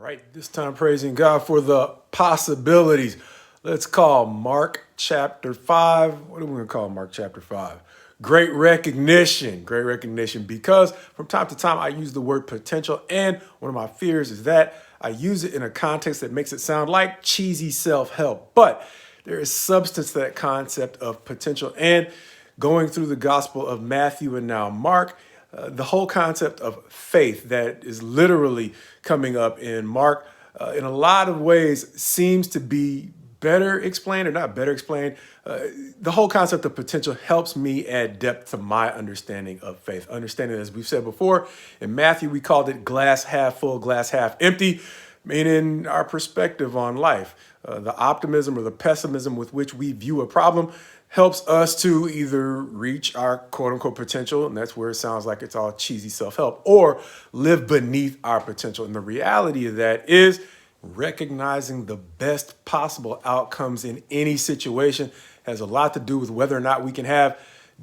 Right, this time praising God for the possibilities. Let's call Mark chapter 5. What are we going to call Mark chapter 5? Great recognition. Great recognition, because from time to time I use the word potential, and one of my fears is that I use it in a context that makes it sound like cheesy self-help. But there is substance to that concept of potential. And going through the Gospel of Matthew and now Mark, the whole concept of faith that is literally coming up in Mark, in a lot of ways, seems to be better explained, or not better explained. The whole concept of potential helps me add depth to my understanding of faith. Understanding, as we've said before, in Matthew, we called it glass half full, glass half empty, meaning our perspective on life. The optimism or the pessimism with which we view a problem helps us to either reach our quote unquote potential, and that's where it sounds like it's all cheesy self-help, or live beneath our potential. And the reality of that is recognizing the best possible outcomes in any situation has a lot to do with whether or not we can have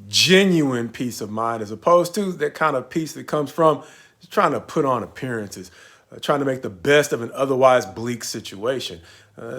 genuine peace of mind, as opposed to that kind of peace that comes from trying to put on appearances, trying to make the best of an otherwise bleak situation.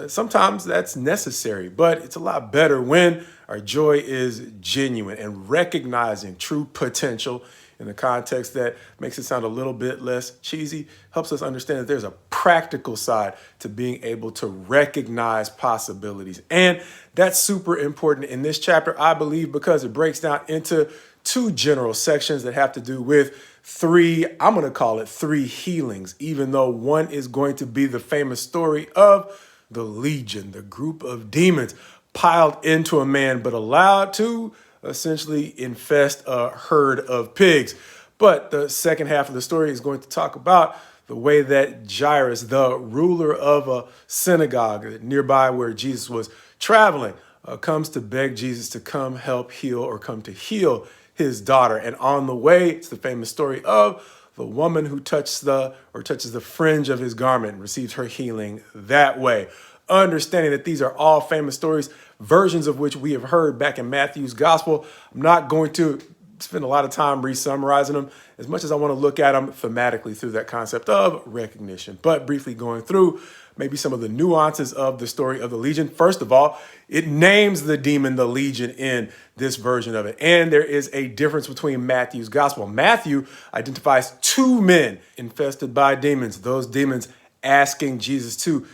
Sometimes that's necessary, but it's a lot better when our joy is genuine, and recognizing true potential in the context that makes it sound a little bit less cheesy helps us understand that there's a practical side to being able to recognize possibilities. And that's super important in this chapter, I believe, because it breaks down into two general sections that have to do with I'm going to call it three healings, even though one is going to be the famous story of the legion, the group of demons piled into a man, but allowed to essentially infest a herd of pigs. But the second half of the story is going to talk about the way that Jairus, the ruler of a synagogue nearby where Jesus was traveling, comes to beg Jesus to come help heal, or come to heal his daughter. And on the way, it's the famous story of the woman who touches the fringe of his garment and receives her healing that way. Understanding that these are all famous stories, versions of which we have heard back in Matthew's gospel. I'm not going to spend a lot of time re-summarizing them, as much as I want to look at them thematically through that concept of recognition. But briefly going through maybe some of the nuances of the story of the legion. First of all, it names the demon the legion in this version of it. And there is a difference between Matthew's gospel. Matthew identifies two men infested by demons, those demons asking Jesus to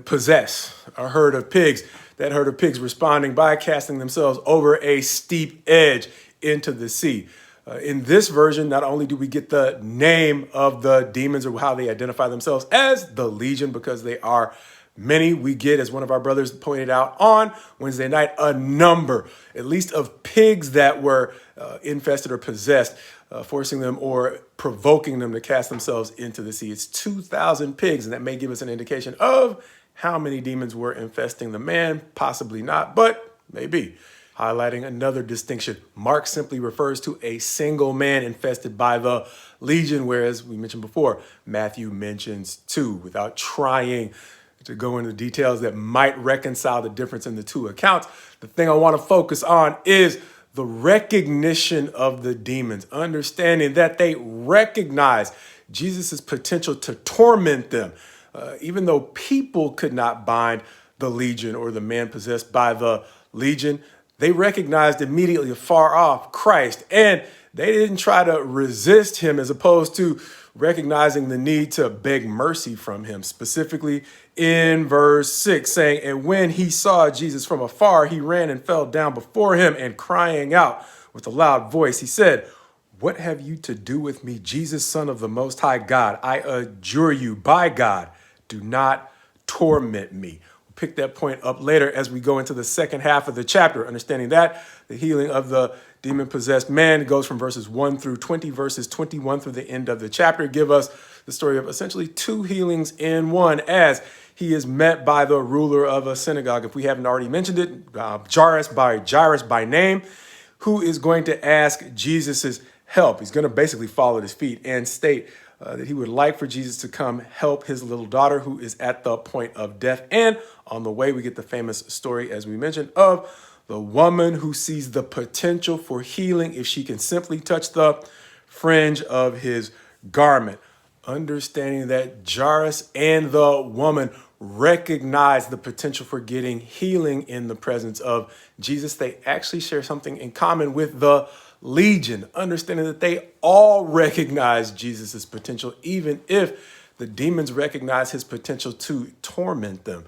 possess a herd of pigs. That herd of pigs responding by casting themselves over a steep edge into the sea. In this version, not only do we get the name of the demons or how they identify themselves as the legion, because they are many, we get, as one of our brothers pointed out on Wednesday night, a number, at least, of pigs that were infested or possessed, forcing them or provoking them to cast themselves into the sea. It's 2,000 pigs, and that may give us an indication of how many demons were infesting the man. Possibly not, but maybe. Highlighting another distinction, Mark simply refers to a single man infested by the legion, whereas we mentioned before, Matthew mentions two, without trying to go into details that might reconcile the difference in the two accounts. The thing I want to focus on is the recognition of the demons, understanding that they recognize Jesus' potential to torment them. Even though people could not bind the legion or the man possessed by the legion, they recognized immediately afar off Christ, and they didn't try to resist him, as opposed to recognizing the need to beg mercy from him. Specifically in verse 6, saying, "And when he saw Jesus from afar, he ran and fell down before him, and crying out with a loud voice, he said, 'What have you to do with me, Jesus, Son of the Most High God? I adjure you by God, do not torment me.'" Pick that point up later as we go into the second half of the chapter, understanding that the healing of the demon-possessed man goes from verses 1 through 20, verses 21 through the end of the chapter, give us the story of essentially two healings in one, as he is met by the ruler of a synagogue. If we haven't already mentioned it, Jairus by name, who is going to ask Jesus's help. He's going to basically fall at his feet and state that he would like for Jesus to come help his little daughter, who is at the point of death. And on the way, we get the famous story, as we mentioned, of the woman who sees the potential for healing if she can simply touch the fringe of his garment. Understanding that Jairus and the woman recognize the potential for getting healing in the presence of Jesus. They actually share something in common with the legion, understanding that they all recognize Jesus's potential, even if the demons recognize his potential to torment them.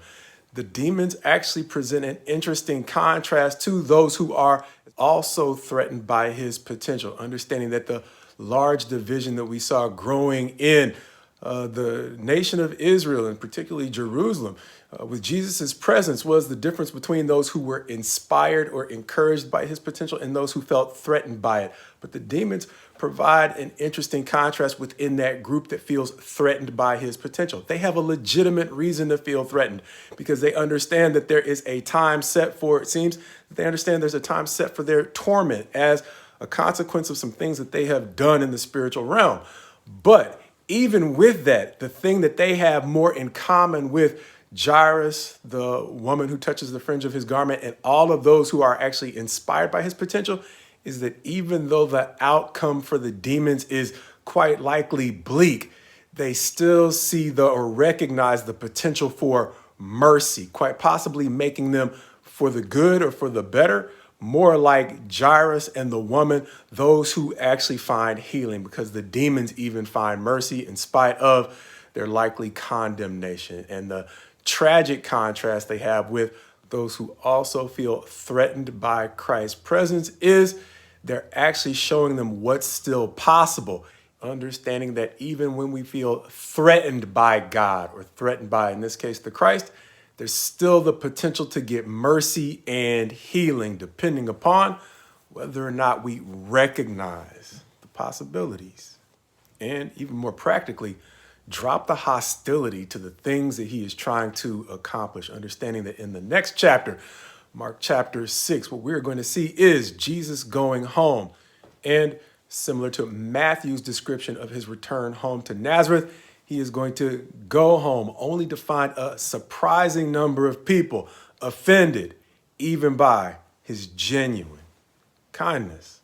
The demons actually present an interesting contrast to those who are also threatened by his potential, understanding that the large division that we saw growing in the nation of Israel, and particularly Jerusalem, with Jesus's presence, was the difference between those who were inspired or encouraged by his potential and those who felt threatened by it. But the demons provide an interesting contrast within that group that feels threatened by his potential. They have a legitimate reason to feel threatened because they understand that there is a time set for, it seems, they understand there's a time set for their torment as a consequence of some things that they have done in the spiritual realm. But even with that, the thing that they have more in common with Jairus, the woman who touches the fringe of his garment, and all of those who are actually inspired by his potential is that even though the outcome for the demons is quite likely bleak, they still see or recognize the potential for mercy, quite possibly making them for the good or for the better, more like Jairus and the woman, those who actually find healing, because the demons even find mercy in spite of their likely condemnation. And the tragic contrast they have with those who also feel threatened by Christ's presence is they're actually showing them what's still possible, understanding that even when we feel threatened by God or threatened by, in this case, the Christ, there's still the potential to get mercy and healing, depending upon whether or not we recognize the possibilities. And even more practically, drop the hostility to the things that he is trying to accomplish, understanding that in the next chapter, Mark chapter 6, what we're going to see is Jesus going home. And similar to Matthew's description of his return home to Nazareth, he is going to go home only to find a surprising number of people offended even by his genuine kindness,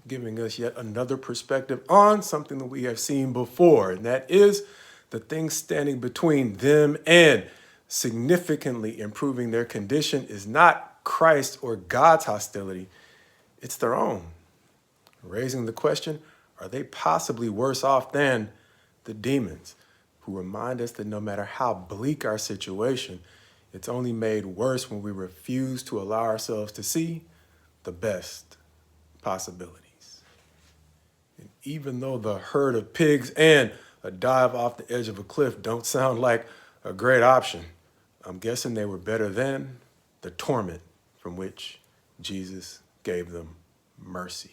giving us yet another perspective on something that we have seen before, and that is the thing standing between them and significantly improving their condition is not Christ or God's hostility, it's their own. Raising the question, are they possibly worse off than the demons, who remind us that no matter how bleak our situation, it's only made worse when we refuse to allow ourselves to see the best possibilities. And even though the herd of pigs and a dive off the edge of a cliff don't sound like a great option, I'm guessing they were better than the torment from which Jesus gave them mercy.